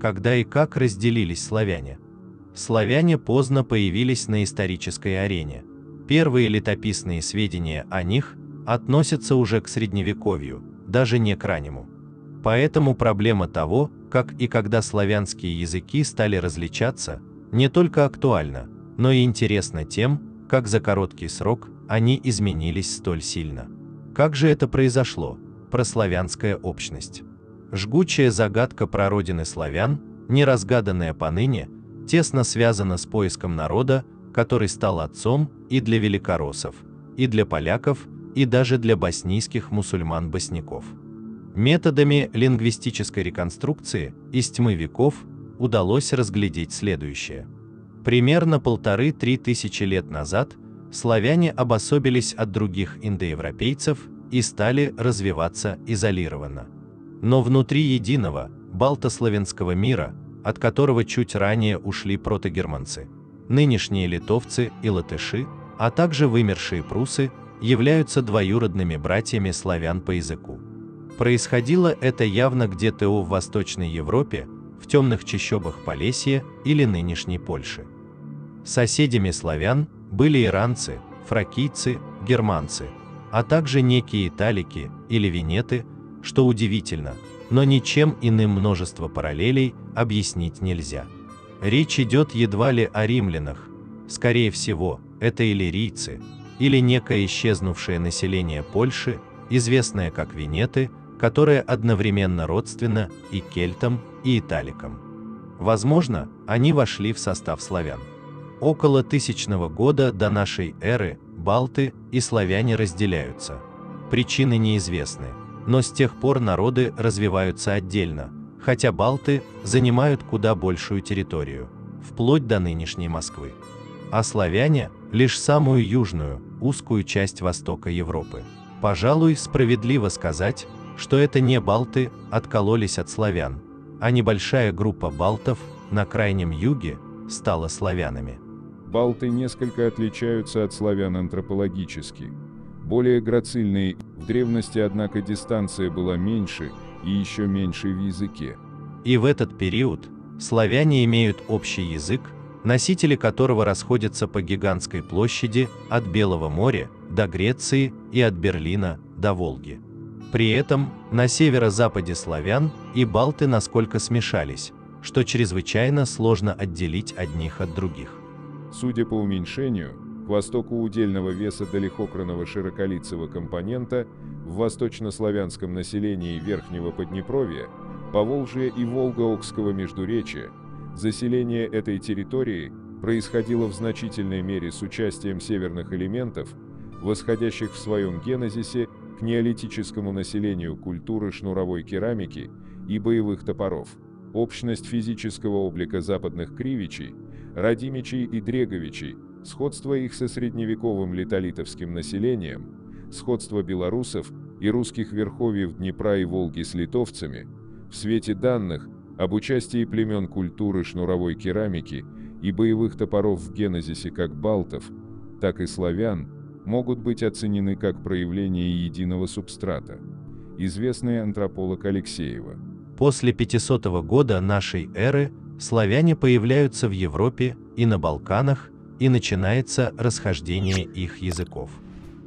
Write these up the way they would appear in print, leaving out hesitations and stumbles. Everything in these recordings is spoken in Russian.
Когда и как разделились славяне? Славяне поздно появились на исторической арене. Первые летописные сведения о них относятся уже к Средневековью, даже не к раннему. Поэтому проблема того, как и когда славянские языки стали различаться, не только актуальна, но и интересна тем, как за короткий срок они изменились столь сильно. Как же это произошло? Прославянская общность. Жгучая загадка прародины славян, неразгаданная поныне, тесно связана с поиском народа, который стал отцом и для великороссов, и для поляков, и даже для боснийских мусульман-босняков. Методами лингвистической реконструкции из тьмы веков удалось разглядеть следующее. Примерно 1500–3 тысячи лет назад славяне обособились от других индоевропейцев и стали развиваться изолированно. Но внутри единого, балтославянского мира, от которого чуть ранее ушли протогерманцы, нынешние литовцы и латыши, а также вымершие прусы, являются двоюродными братьями славян по языку. Происходило это явно где-то в Восточной Европе, в темных чащобах Полесья или нынешней Польши. Соседями славян были иранцы, фракийцы, германцы, а также некие италики или венеты, что удивительно, но ничем иным множество параллелей объяснить нельзя. Речь идет едва ли о римлянах, скорее всего, это иллирийцы, или некое исчезнувшее население Польши, известное как венеты, которое одновременно родственно и кельтам, и италикам. Возможно, они вошли в состав славян. Около 1000 года до нашей эры балты и славяне разделяются. Причины неизвестны, но с тех пор народы развиваются отдельно, хотя балты занимают куда большую территорию, вплоть до нынешней Москвы. А славяне – лишь самую южную, узкую часть востока Европы. Пожалуй, справедливо сказать, что это не балты откололись от славян, а небольшая группа балтов на крайнем юге стала славянами. Балты несколько отличаются от славян антропологически. Более грацильные, в древности, однако, дистанция была меньше и еще меньше в языке. И в этот период славяне имеют общий язык, носители которого расходятся по гигантской площади от Белого моря до Греции и от Берлина до Волги. При этом на северо-западе славян и балты насколько смешались, что чрезвычайно сложно отделить одних от других. Судя по уменьшению, к востоку удельного веса далекокранного широколицего компонента в восточнославянском населении Верхнего Поднепровья, Поволжья и Волго-Окского междуречия, заселение этой территории происходило в значительной мере с участием северных элементов, восходящих в своем генезисе к неолитическому населению культуры шнуровой керамики и боевых топоров. Общность физического облика западных кривичей, радимичей и дреговичей, сходство их со средневековым литолитовским населением, сходство белорусов и русских верховьев Днепра и Волги с литовцами, в свете данных об участии племен культуры шнуровой керамики и боевых топоров в генезисе как балтов, так и славян, могут быть оценены как проявление единого субстрата. Известный антрополог Алексеева. После 500 года нашей эры славяне появляются в Европе и на Балканах, и начинается расхождение их языков.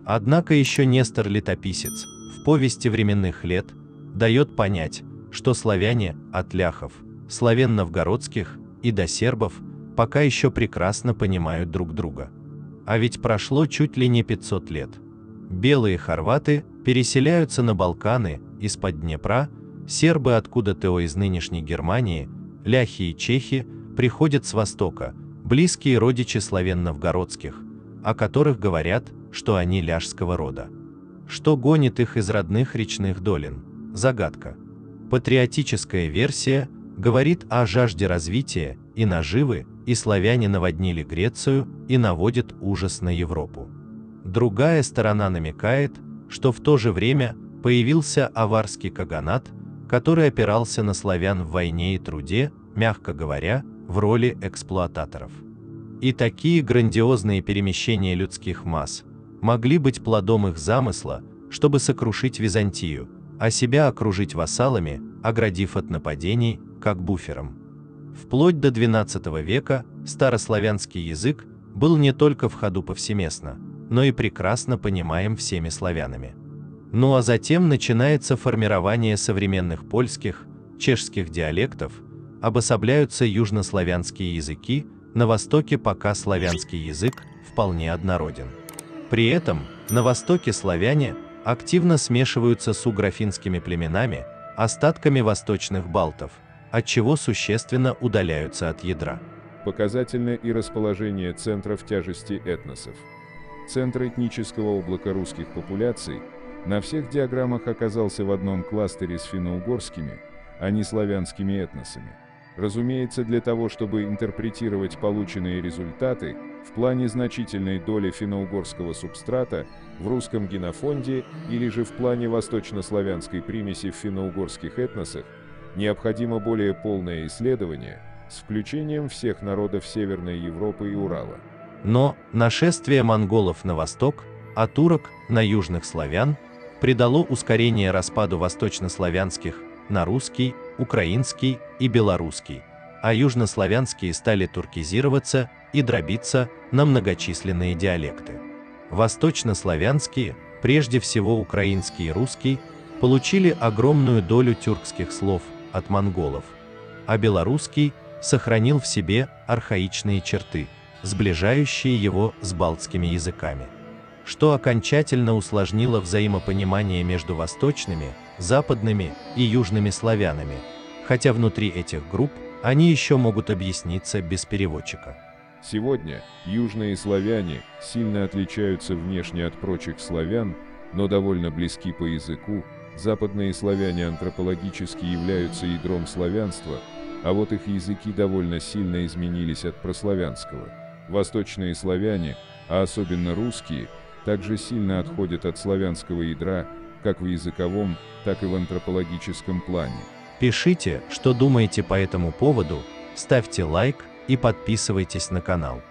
Однако еще Нестор Летописец в повести временных лет дает понять, что славяне от ляхов, славян новгородских и до сербов пока еще прекрасно понимают друг друга. А ведь прошло чуть ли не 500 лет. Белые хорваты переселяются на Балканы из-под Днепра, сербы откуда-то из нынешней Германии, ляхи и чехи приходят с востока, близкие родичи славян новгородских, о которых говорят, что они ляжского рода. Что гонит их из родных речных долин? Загадка. Патриотическая версия говорит о жажде развития и наживы, и славяне наводнили Грецию и наводят ужас на Европу. Другая сторона намекает, что в то же время появился аварский каганат, который опирался на славян в войне и труде, мягко говоря, в роли эксплуататоров. И такие грандиозные перемещения людских масс могли быть плодом их замысла, чтобы сокрушить Византию, а себя окружить вассалами, оградив от нападений, как буфером. Вплоть до XII века старославянский язык был не только в ходу повсеместно, но и прекрасно понимаем всеми славянами. Ну а затем начинается формирование современных польских, чешских диалектов, обособляются южнославянские языки, на востоке пока славянский язык вполне однороден. При этом на востоке славяне активно смешиваются с угрофинскими племенами, остатками восточных балтов, отчего существенно удаляются от ядра. Показательно и расположение центров тяжести этносов. Центр этнического облака русских популяций на всех диаграммах оказался в одном кластере с финно-угорскими, а не славянскими этносами. Разумеется, для того, чтобы интерпретировать полученные результаты в плане значительной доли финно-угорского субстрата в русском генофонде или же в плане восточнославянской примеси в финно-угорских этносах, необходимо более полное исследование с включением всех народов Северной Европы и Урала. Но нашествие монголов на восток, а турок на южных славян придало ускорение распаду восточнославянских на русский, украинский и белорусский, а южнославянские стали туркизироваться и дробиться на многочисленные диалекты. Восточнославянские, прежде всего украинский и русский, получили огромную долю тюркских слов от монголов, а белорусский сохранил в себе архаичные черты, сближающие его с балтскими языками, что окончательно усложнило взаимопонимание между восточными, западными и южными славянами, хотя внутри этих групп они еще могут объясниться без переводчика. Сегодня южные славяне сильно отличаются внешне от прочих славян, но довольно близки по языку. Западные славяне антропологически являются ядром славянства, а вот их языки довольно сильно изменились от прославянского. Восточные славяне, а особенно русские, также сильно отходят от славянского ядра, как в языковом, так и в антропологическом плане. Пишите, что думаете по этому поводу, ставьте лайк и подписывайтесь на канал.